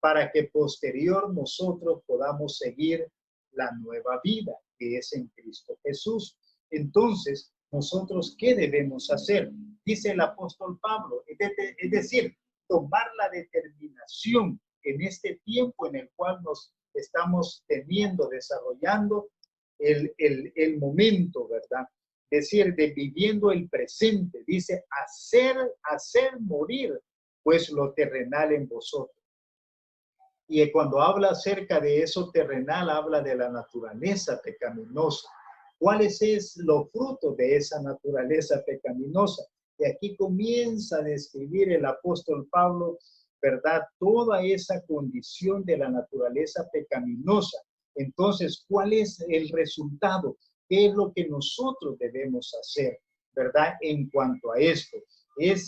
para que posterior nosotros podamos seguir la nueva vida que es en Cristo Jesús. Entonces, nosotros, ¿qué debemos hacer? Dice el apóstol Pablo, es decir, tomar la determinación en este tiempo en el cual nos estamos desarrollando el momento, ¿verdad? Es decir, de viviendo el presente. Dice, hacer morir, pues lo terrenal en vosotros. Y cuando habla acerca de eso terrenal, habla de la naturaleza pecaminosa. ¿Cuáles es los frutos de esa naturaleza pecaminosa? Y aquí comienza a describir el apóstol Pablo, ¿verdad? Toda esa condición de la naturaleza pecaminosa. Entonces, ¿cuál es el resultado? ¿Qué es lo que nosotros debemos hacer, verdad? En cuanto a esto, es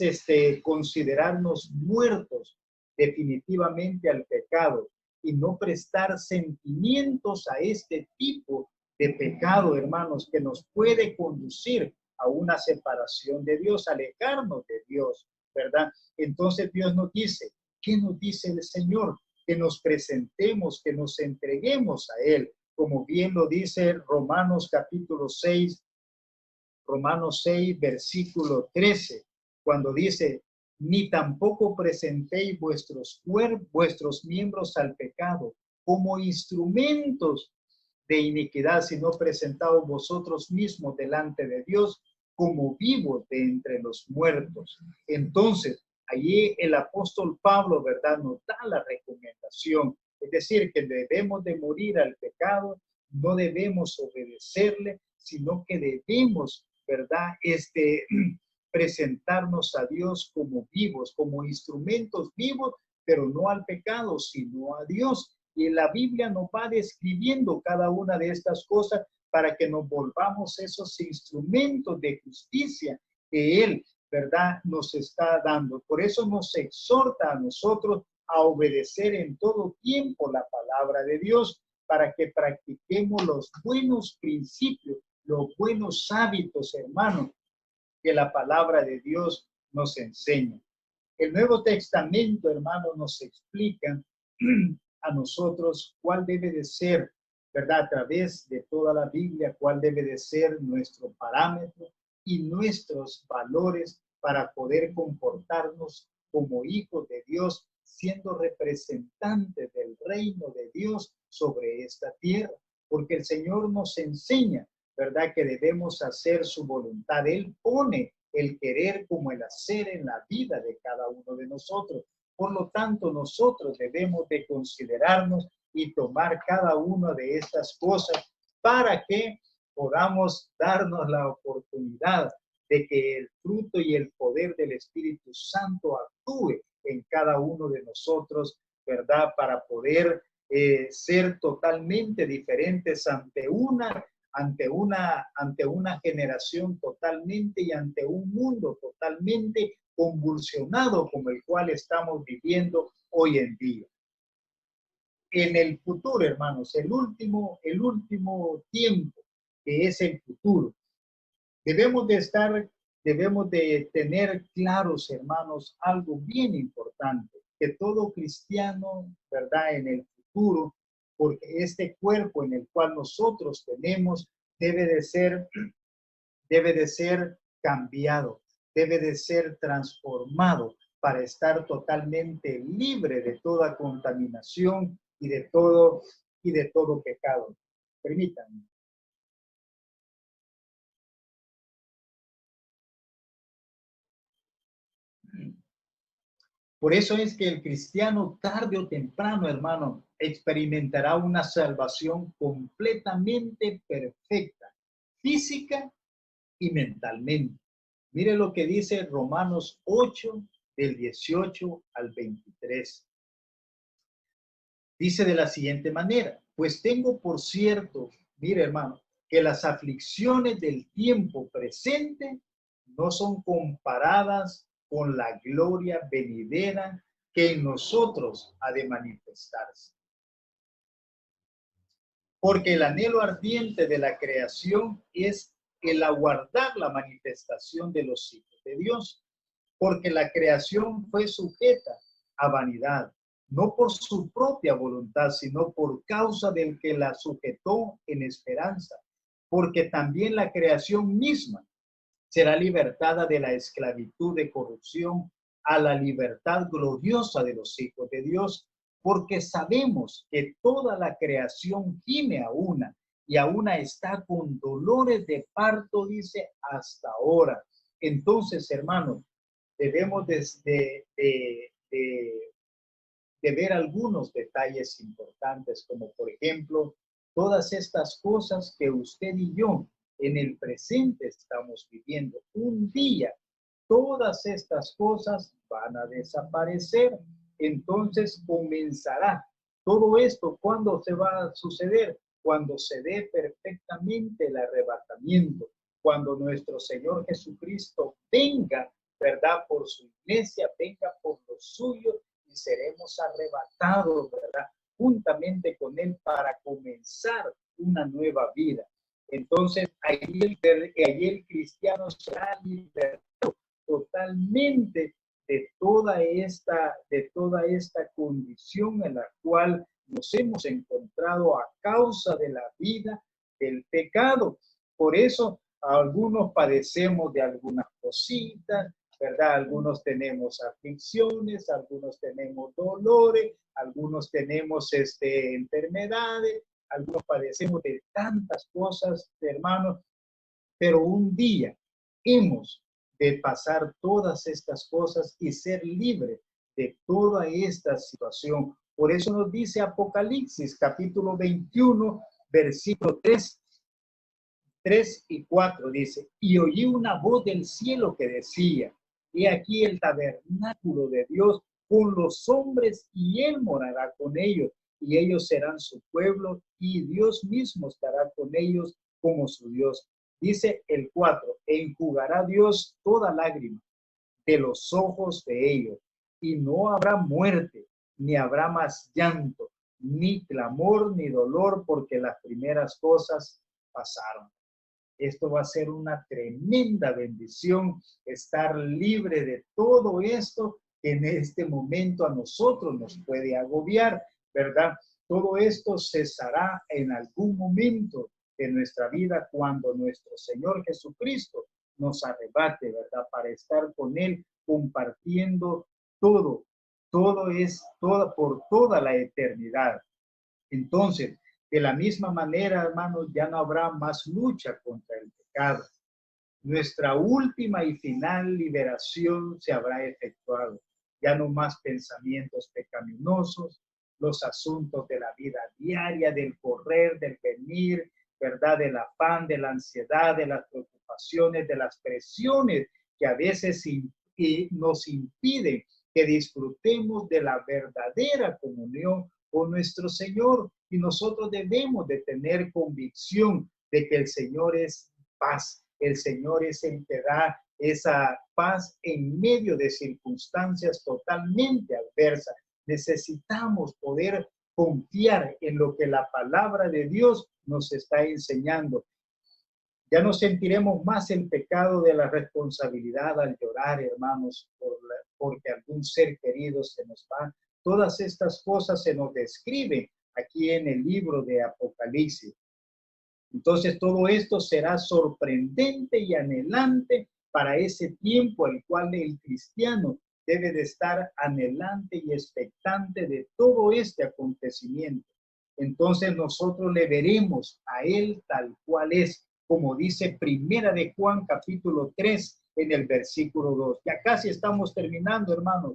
considerarnos muertos definitivamente al pecado y no prestar sentimientos a este tipo de pecado, hermanos, que nos puede conducir a una separación de Dios, alejarnos de Dios, ¿verdad? Entonces Dios nos dice, ¿qué nos dice el Señor? Que nos presentemos, que nos entreguemos a Él, como bien lo dice Romanos 6, versículo 13, cuando dice, ni tampoco presentéis vuestros miembros al pecado como instrumentos de iniquidad, sino presentaos vosotros mismos delante de Dios como vivos de entre los muertos. Entonces, allí el apóstol Pablo, ¿verdad?, nos da la recomendación, es decir, que debemos de morir al pecado, no debemos obedecerle, sino que debemos, ¿verdad?, presentarnos a Dios como vivos, como instrumentos vivos, pero no al pecado, sino a Dios. Y en la Biblia nos va describiendo cada una de estas cosas para que nos volvamos esos instrumentos de justicia que Él, ¿verdad?, nos está dando. Por eso nos exhorta a nosotros a obedecer en todo tiempo la palabra de Dios, para que practiquemos los buenos principios, los buenos hábitos, hermanos, que la palabra de Dios nos enseña. El Nuevo Testamento, hermanos, nos explica a nosotros cuál debe de ser, ¿verdad?, a través de toda la Biblia, cuál debe de ser nuestro parámetro y nuestros valores para poder comportarnos como hijos de Dios, siendo representantes del reino de Dios sobre esta tierra. Porque el Señor nos enseña, ¿verdad?, que debemos hacer su voluntad. Él pone el querer como el hacer en la vida de cada uno de nosotros. Por lo tanto, nosotros debemos de considerarnos y tomar cada una de estas cosas para que podamos darnos la oportunidad de que el fruto y el poder del Espíritu Santo actúe en cada uno de nosotros, ¿verdad?, para poder ser totalmente diferentes ante una generación totalmente y ante un mundo totalmente convulsionado como el cual estamos viviendo hoy en día. En el futuro, hermanos, el último tiempo, que es el futuro, debemos de tener claros, hermanos, algo bien importante, que todo cristiano, ¿verdad?, en el futuro, porque este cuerpo en el cual nosotros tenemos debe de ser cambiado, debe de ser transformado para estar totalmente libre de toda contaminación y de todo pecado. Permítanme. Por eso es que el cristiano tarde o temprano, hermano, experimentará una salvación completamente perfecta, física y mentalmente. Mire lo que dice Romanos 8, del 18 al 23. Dice de la siguiente manera, pues tengo por cierto, mire hermano, que las aflicciones del tiempo presente no son comparadas con la gloria venidera que en nosotros ha de manifestarse. Porque el anhelo ardiente de la creación es el aguardar la manifestación de los hijos de Dios, porque la creación fue sujeta a vanidad, no por su propia voluntad, sino por causa del que la sujetó en esperanza, porque también la creación misma será libertada de la esclavitud de corrupción a la libertad gloriosa de los hijos de Dios, porque sabemos que toda la creación gime a una y a una está con dolores de parto, dice, hasta ahora. Entonces, hermanos, debemos de ver algunos detalles importantes, como por ejemplo, todas estas cosas que usted y yo en el presente estamos viviendo. Un día, todas estas cosas van a desaparecer. Entonces comenzará todo esto. ¿Cuándo se va a suceder? Cuando se dé perfectamente el arrebatamiento, cuando nuestro Señor Jesucristo venga, ¿verdad? Por su iglesia, venga por los suyos, y seremos arrebatados, ¿verdad? Juntamente con Él para comenzar una nueva vida. Entonces, allí el cristiano será liberado totalmente de toda esta condición en la cual nos hemos encontrado a causa de la vida del pecado. Por eso, algunos padecemos de algunas cositas, ¿verdad? Algunos tenemos aflicciones, algunos tenemos dolores, algunos tenemos enfermedades, algunos padecemos de tantas cosas, hermanos, pero un día hemos de pasar todas estas cosas y ser libres de toda esta situación. Por eso nos dice Apocalipsis, capítulo 21, versículo 3 y 4, dice, y oí una voz del cielo que decía, he aquí el tabernáculo de Dios con los hombres, y Él morará con ellos, y ellos serán su pueblo, y Dios mismo estará con ellos como su Dios. Dice el 4, enjugará Dios toda lágrima de los ojos de ellos, y no habrá muerte, ni habrá más llanto, ni clamor, ni dolor, porque las primeras cosas pasaron. Esto va a ser una tremenda bendición, estar libre de todo esto que en este momento a nosotros nos puede agobiar, ¿verdad? Todo esto cesará en algún momento de nuestra vida cuando nuestro Señor Jesucristo nos arrebate, ¿verdad? Para estar con Él compartiendo todo por toda la eternidad. Entonces, de la misma manera, hermanos, ya no habrá más lucha contra el pecado. Nuestra última y final liberación se habrá efectuado. Ya no más pensamientos pecaminosos, los asuntos de la vida diaria, del correr, del venir, ¿verdad? Del afán, de la ansiedad, de las preocupaciones, de las presiones que a veces nos impiden que disfrutemos de la verdadera comunión con nuestro Señor. Y nosotros debemos de tener convicción de que el Señor es paz. El Señor es el que da esa paz en medio de circunstancias totalmente adversas. Necesitamos poder confiar en lo que la palabra de Dios nos está enseñando. Ya no sentiremos más el pecado de la responsabilidad al llorar, hermanos, porque algún ser querido se nos va. Todas estas cosas se nos describen aquí en el libro de Apocalipsis. Entonces todo esto será sorprendente y anhelante para ese tiempo al cual el cristiano debe de estar anhelante y expectante de todo este acontecimiento. Entonces nosotros le veremos a Él tal cual es, como dice Primera de Juan capítulo 3 en el versículo 2. Ya casi estamos terminando, hermanos,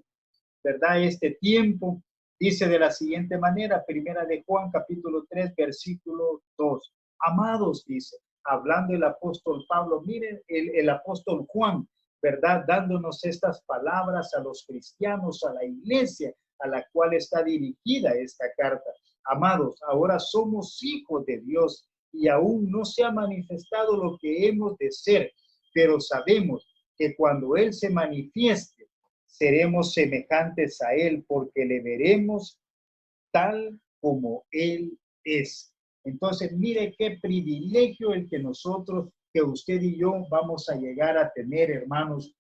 ¿verdad? Este tiempo dice de la siguiente manera, Primera de Juan capítulo 3 versículo 2. Amados, dice, hablando el apóstol Pablo, miren el apóstol Juan, ¿verdad? Dándonos estas palabras a los cristianos, a la iglesia a la cual está dirigida esta carta. Amados, ahora somos hijos de Dios y aún no se ha manifestado lo que hemos de ser, pero sabemos que cuando Él se manifieste, seremos semejantes a Él porque le veremos tal como Él es. Entonces, mire qué privilegio el que nosotros que usted y yo vamos a llegar a tener, hermanos,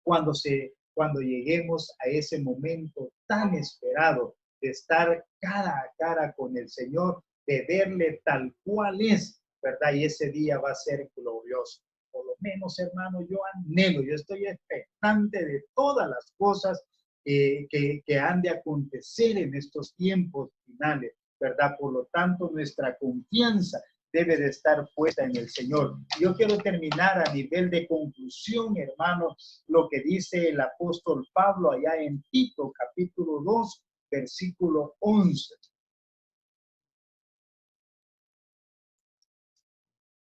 cuando lleguemos a ese momento tan esperado de estar cara a cara con el Señor, de verle tal cual es, ¿verdad? Y ese día va a ser glorioso. Por lo menos, hermano, yo anhelo, yo estoy expectante de todas las cosas que han de acontecer en estos tiempos finales, ¿verdad? Por lo tanto, nuestra confianza debe de estar puesta en el Señor. Yo quiero terminar a nivel de conclusión, hermano, lo que dice el apóstol Pablo allá en Tito, capítulo 2, versículo 11.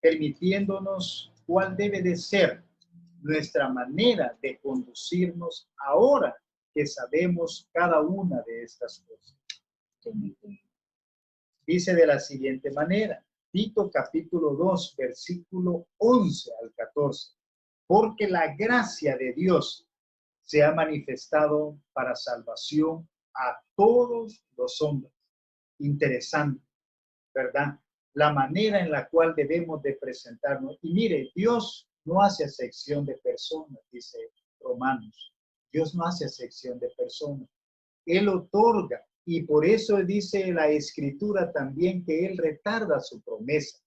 Permitiéndonos cuál debe de ser nuestra manera de conducirnos ahora que sabemos cada una de estas cosas. Dice de la siguiente manera, Tito capítulo 2, versículo 11 al 14. Porque la gracia de Dios se ha manifestado para salvación a todos los hombres. Interesante, ¿verdad? La manera en la cual debemos de presentarnos. Y mire, Dios no hace acepción de personas, dice Romanos. Dios no hace acepción de personas. Él otorga. Y por eso dice la Escritura también que Él retarda su promesa,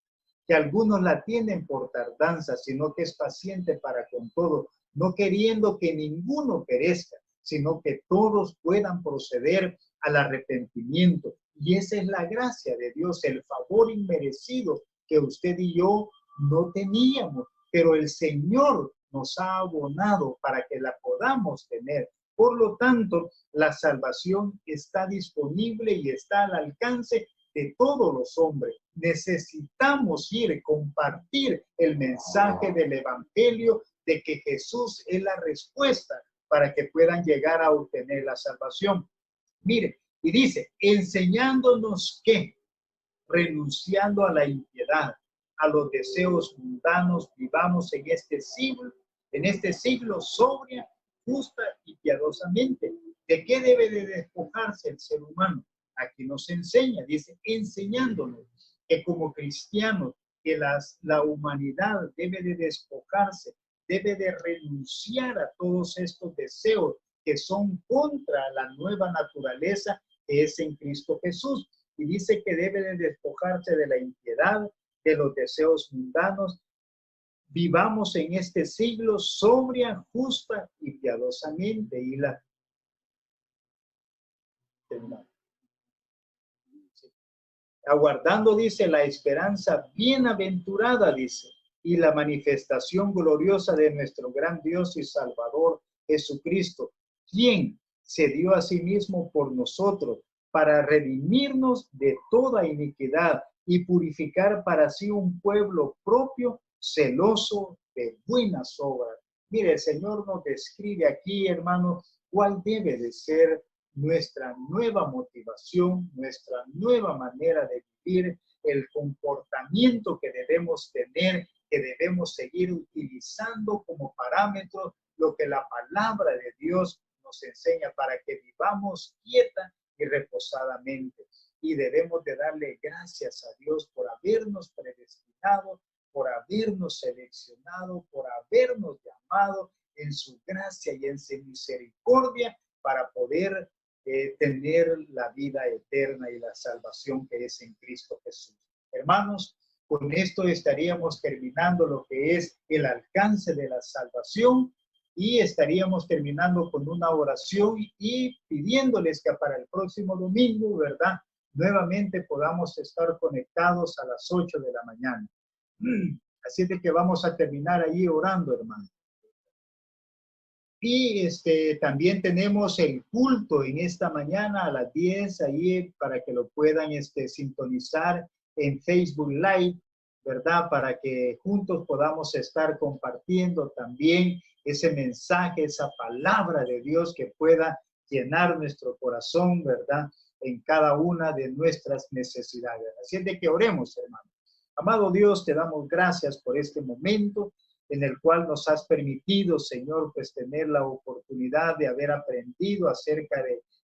que algunos la tienen por tardanza, sino que es paciente para con todo, no queriendo que ninguno perezca, sino que todos puedan proceder al arrepentimiento. Y esa es la gracia de Dios, el favor inmerecido que usted y yo no teníamos, pero el Señor nos ha abonado para que la podamos tener. Por lo tanto, la salvación está disponible y está al alcance de todos los hombres. Necesitamos ir a compartir el mensaje del Evangelio de que Jesús es la respuesta para que puedan llegar a obtener la salvación. Mire, y dice, enseñándonos que, renunciando a la impiedad, a los deseos mundanos, vivamos en este siglo sobria, justa y piadosamente. ¿De qué debe de despojarse el ser humano? Aquí nos enseña, dice, enseñándonos que como cristianos, que la humanidad debe de despojarse, debe de renunciar a todos estos deseos que son contra la nueva naturaleza que es en Cristo Jesús. Y dice que debe de despojarse de la impiedad, de los deseos mundanos. Vivamos en este siglo sobria, justa y piadosamente. Y aguardando, dice, la esperanza bienaventurada, dice, y la manifestación gloriosa de nuestro gran Dios y Salvador Jesucristo, quien se dio a sí mismo por nosotros para redimirnos de toda iniquidad y purificar para sí un pueblo propio, celoso de buenas obras. Mire, el Señor nos describe aquí, hermanos, cuál debe de ser nuestra nueva motivación, nuestra nueva manera de vivir, el comportamiento que debemos tener, que debemos seguir utilizando como parámetro lo que la palabra de Dios nos enseña para que vivamos quieta y reposadamente. Y debemos de darle gracias a Dios por habernos predestinado, por habernos seleccionado, por habernos llamado en su gracia y en su misericordia para poder tener la vida eterna y la salvación que es en Cristo Jesús. Hermanos, con esto estaríamos terminando lo que es el alcance de la salvación y estaríamos terminando con una oración y pidiéndoles que para el próximo domingo, ¿verdad?, nuevamente podamos estar conectados a las 8 de la mañana. Así de que vamos a terminar allí orando, hermano. Y también tenemos el culto en esta mañana a las 10 ahí para que lo puedan sintonizar en Facebook Live, ¿verdad? Para que juntos podamos estar compartiendo también ese mensaje, esa palabra de Dios que pueda llenar nuestro corazón, ¿verdad? En cada una de nuestras necesidades. Así es de que oremos, hermano. Amado Dios, te damos gracias por este momento en el cual nos has permitido, Señor, pues tener la oportunidad de haber aprendido acerca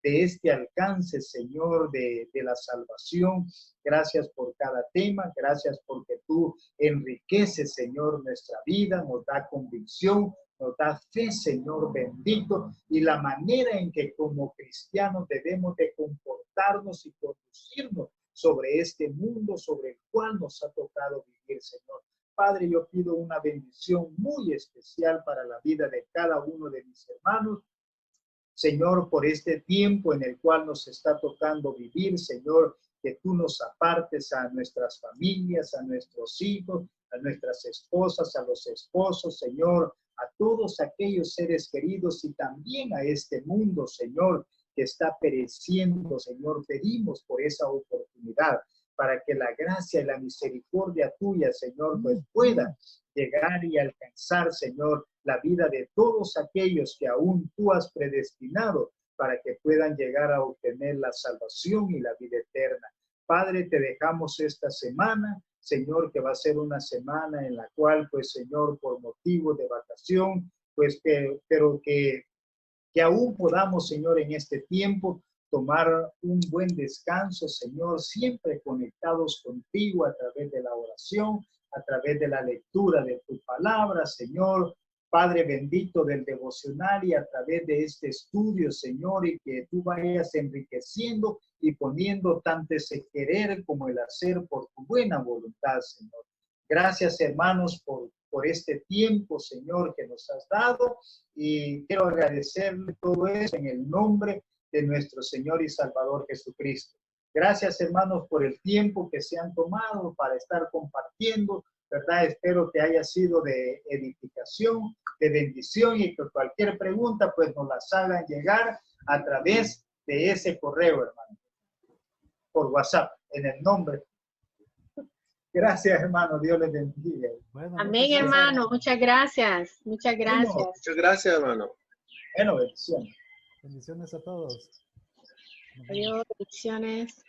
de este alcance, Señor, de la salvación. Gracias por cada tema, gracias porque tú enriqueces, Señor, nuestra vida, nos da convicción, nos da fe, Señor bendito, y la manera en que como cristianos debemos de comportarnos y conducirnos sobre este mundo sobre el cual nos ha tocado vivir, Señor. Padre, yo pido una bendición muy especial para la vida de cada uno de mis hermanos, Señor, por este tiempo en el cual nos está tocando vivir, Señor, que tú nos apartes a nuestras familias, a nuestros hijos, a nuestras esposas, a los esposos, Señor, a todos aquellos seres queridos y también a este mundo, Señor, que está pereciendo, Señor. Pedimos por esa oportunidad para que la gracia y la misericordia tuya, Señor, pues pueda llegar y alcanzar, Señor, la vida de todos aquellos que aún tú has predestinado para que puedan llegar a obtener la salvación y la vida eterna. Padre, te dejamos esta semana, Señor, que va a ser una semana en la cual, pues, Señor, por motivo de vacación, pues, pero que aún podamos, Señor, en este tiempo tomar un buen descanso, Señor, siempre conectados contigo a través de la oración, a través de la lectura de tu palabra, Señor, Padre bendito del devocional y a través de este estudio, Señor, y que tú vayas enriqueciendo y poniendo tanto ese querer como el hacer por tu buena voluntad, Señor. Gracias, hermanos, por este tiempo, Señor, que nos has dado, y quiero agradecerle todo eso en el nombre de nuestro Señor y Salvador Jesucristo. Gracias, hermanos, por el tiempo que se han tomado para estar compartiendo, ¿verdad? Espero que haya sido de edificación, de bendición, y que cualquier pregunta, pues, nos las hagan llegar a través de ese correo, hermano, por WhatsApp, en el nombre. Gracias, hermano. Dios les bendiga. Bueno, Amén, hermano. Muchas gracias. Muchas gracias. Muchas gracias, hermano. Bueno, bendiciones. bendiciones a todos. Adiós, bendiciones.